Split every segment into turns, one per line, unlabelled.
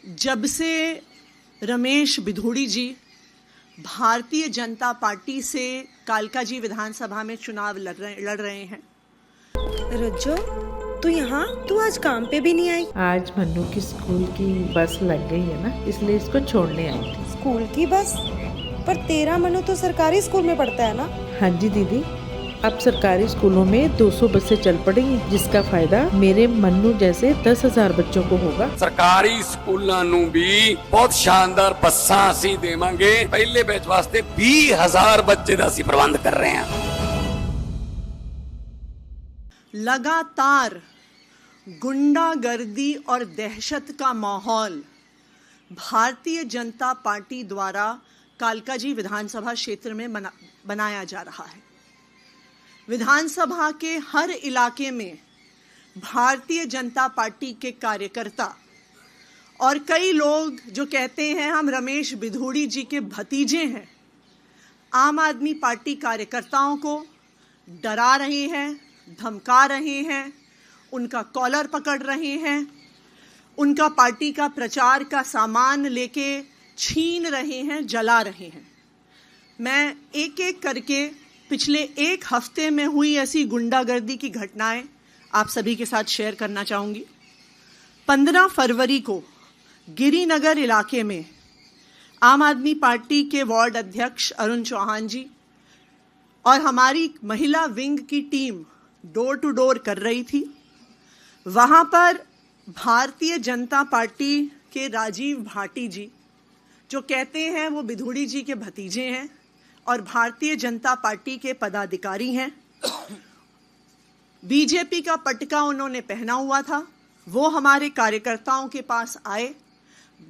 जब से रमेश बिधूड़ी जी भारतीय जनता पार्टी से कालकाजी विधानसभा में चुनाव लड़ रहे हैं।
रज्जो, तू यहाँ? तू आज काम पे भी नहीं आई?
आज मन्नू की स्कूल की बस लग गई है ना, इसलिए इसको छोड़ने आई थी।
स्कूल की बस? पर तेरा मन्नू तो सरकारी स्कूल में पढ़ता है ना?
हाँ जी दीदी, अब सरकारी स्कूलों में 200 बसें चल पड़ेंगी, जिसका फायदा मेरे मन्नू जैसे 10,000 बच्चों को होगा।
सरकारी स्कूलों नू भी बहुत शानदार बसां असीं देवांगे। पहले बैच वास्ते 20,000 बच्चे दा असीं प्रबंध कर रहे हैं।
लगातार गुंडागर्दी और दहशत का माहौल भारतीय जनता पार्टी द्वारा कालकाजी विधानसभा क्षेत्र में बनाया जा रहा है। विधानसभा के हर इलाके में भारतीय जनता पार्टी के कार्यकर्ता और कई लोग जो कहते हैं हम रमेश बिधूड़ी जी के भतीजे हैं, आम आदमी पार्टी कार्यकर्ताओं को डरा रहे हैं, धमका रहे हैं, उनका कॉलर पकड़ रहे हैं, उनका पार्टी का प्रचार का सामान लेके छीन रहे हैं, जला रहे हैं। मैं एक एक करके पिछले एक हफ्ते में हुई ऐसी गुंडागर्दी की घटनाएं आप सभी के साथ शेयर करना चाहूंगी। 15 फरवरी को गिरिनगर इलाके में आम आदमी पार्टी के वार्ड अध्यक्ष अरुण चौहान जी और हमारी महिला विंग की टीम डोर टू डोर कर रही थी। वहां पर भारतीय जनता पार्टी के राजीव भाटी जी, जो कहते हैं वो बिधूड़ी जी के भतीजे हैं और भारतीय जनता पार्टी के पदाधिकारी हैं, बीजेपी का पटका उन्होंने पहना हुआ था। वो हमारे कार्यकर्ताओं के पास आए,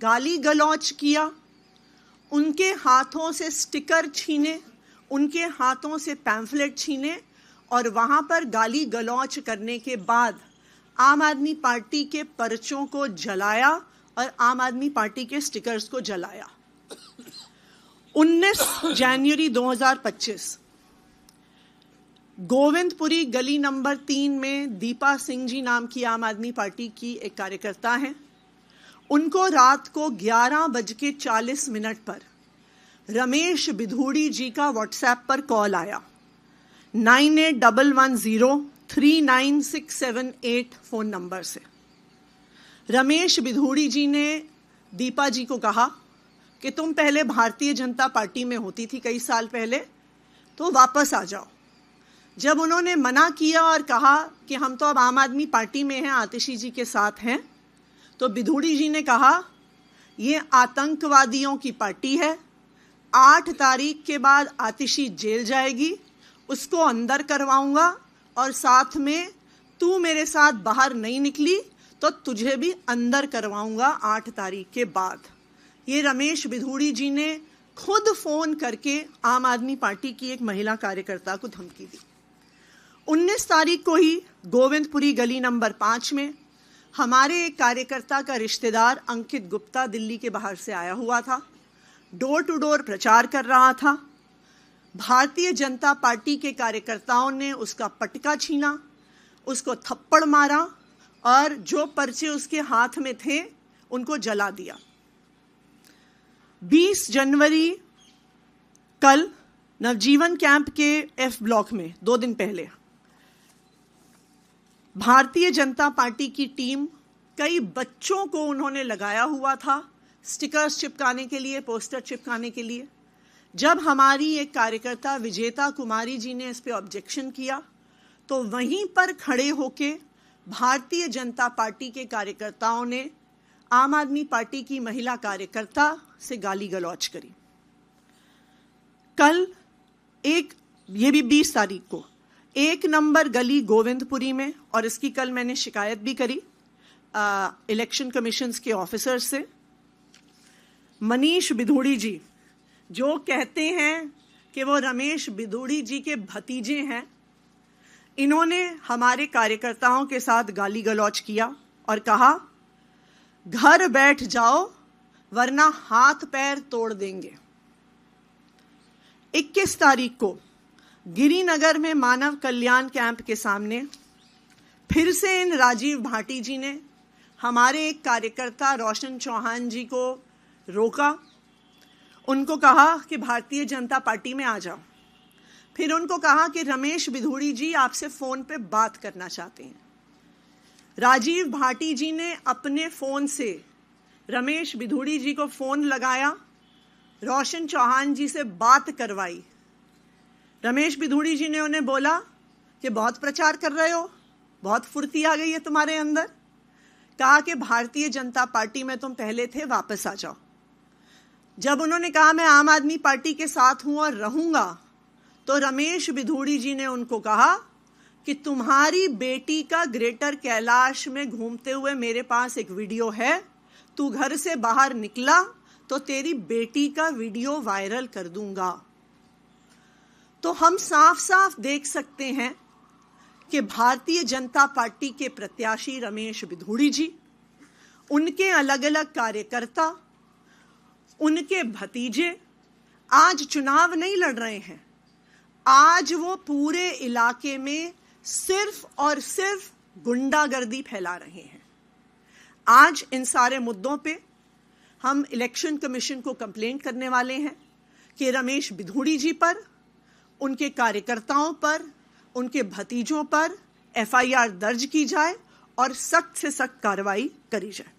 गाली गलौज किया, उनके हाथों से स्टिकर छीने, उनके हाथों से पैम्फलेट छीने और वहां पर गाली गलौज करने के बाद आम आदमी पार्टी के पर्चों को जलाया और आम आदमी पार्टी के स्टिकर्स को जलाया। 19 जनवरी 2025 गोविंदपुरी गली नंबर 3 में दीपा सिंह जी नाम की आम आदमी पार्टी की एक कार्यकर्ता हैं। उनको रात को 11:40 पर रमेश बिधूड़ी जी का व्हाट्सएप पर कॉल आया। 9811039678 फोन नंबर से रमेश बिधूड़ी जी ने दीपा जी को कहा कि तुम पहले भारतीय जनता पार्टी में होती थी कई साल पहले, तो वापस आ जाओ। जब उन्होंने मना किया और कहा कि हम तो अब आम आदमी पार्टी में हैं, आतिशी जी के साथ हैं, तो बिधूड़ी जी ने कहा ये आतंकवादियों की पार्टी है, 8 तारीख के बाद आतिशी जेल जाएगी, उसको अंदर करवाऊंगा और साथ में तू मेरे साथ बाहर नहीं निकली तो तुझे भी अंदर करवाऊंगा 8 तारीख के बाद। ये रमेश बिधूड़ी जी ने खुद फोन करके आम आदमी पार्टी की एक महिला कार्यकर्ता को धमकी दी। 19 तारीख को ही गोविंदपुरी गली नंबर 5 में हमारे एक कार्यकर्ता का रिश्तेदार अंकित गुप्ता दिल्ली के बाहर से आया हुआ था, डोर टू डोर प्रचार कर रहा था। भारतीय जनता पार्टी के कार्यकर्ताओं ने उसका पटका छीना, उसको थप्पड़ मारा और जो पर्चे उसके हाथ में थे उनको जला दिया। 20 जनवरी कल नवजीवन कैंप के एफ ब्लॉक में 2 दिन पहले भारतीय जनता पार्टी की टीम, कई बच्चों को उन्होंने लगाया हुआ था स्टिकर्स चिपकाने के लिए, पोस्टर चिपकाने के लिए। जब हमारी एक कार्यकर्ता विजेता कुमारी जी ने इस पे ऑब्जेक्शन किया तो वहीं पर खड़े होके भारतीय जनता पार्टी के कार्यकर्ताओं ने आम आदमी पार्टी की महिला कार्यकर्ता से गाली गलौज करी। कल ये भी 20 तारीख को 1 नंबर गली गोविंदपुरी में, और इसकी कल मैंने शिकायत भी करी इलेक्शन कमीशंस के ऑफिसर से, मनीष बिधूड़ी जी जो कहते हैं कि वो रमेश बिधूड़ी जी के भतीजे हैं, इन्होंने हमारे कार्यकर्ताओं के साथ गाली गलौज किया और कहा घर बैठ जाओ वरना हाथ पैर तोड़ देंगे। 21 तारीख को गिरिनगर में मानव कल्याण कैंप के सामने फिर से इन राजीव भाटी जी ने हमारे एक कार्यकर्ता रोशन चौहान जी को रोका, उनको कहा कि भारतीय जनता पार्टी में आ जाओ। फिर उनको कहा कि रमेश बिधूड़ी जी आपसे फ़ोन पे बात करना चाहते हैं। राजीव भाटी जी ने अपने फ़ोन से रमेश बिधूड़ी जी को फ़ोन लगाया, रोशन चौहान जी से बात करवाई। रमेश बिधूड़ी जी ने उन्हें बोला कि बहुत प्रचार कर रहे हो, बहुत फुर्ती आ गई है तुम्हारे अंदर। कहा कि भारतीय जनता पार्टी में तुम पहले थे, वापस आ जाओ। जब उन्होंने कहा मैं आम आदमी पार्टी के साथ हूं और रहूंगा, तो रमेश बिधूड़ी जी ने उनको कहा कि तुम्हारी बेटी का ग्रेटर कैलाश में घूमते हुए मेरे पास एक वीडियो है, तू घर से बाहर निकला तो तेरी बेटी का वीडियो वायरल कर दूंगा। तो हम साफ साफ देख सकते हैं कि भारतीय जनता पार्टी के प्रत्याशी रमेश बिधूड़ी जी, उनके अलग अलग कार्यकर्ता, उनके भतीजे आज चुनाव नहीं लड़ रहे हैं। आज वो पूरे इलाके में सिर्फ और सिर्फ गुंडागर्दी फैला रहे हैं। आज इन सारे मुद्दों पे हम इलेक्शन कमीशन को कंप्लेंट करने वाले हैं कि रमेश बिधूड़ी जी पर, उनके कार्यकर्ताओं पर, उनके भतीजों पर FIR दर्ज की जाए और सख्त से सख्त कार्रवाई करी जाए।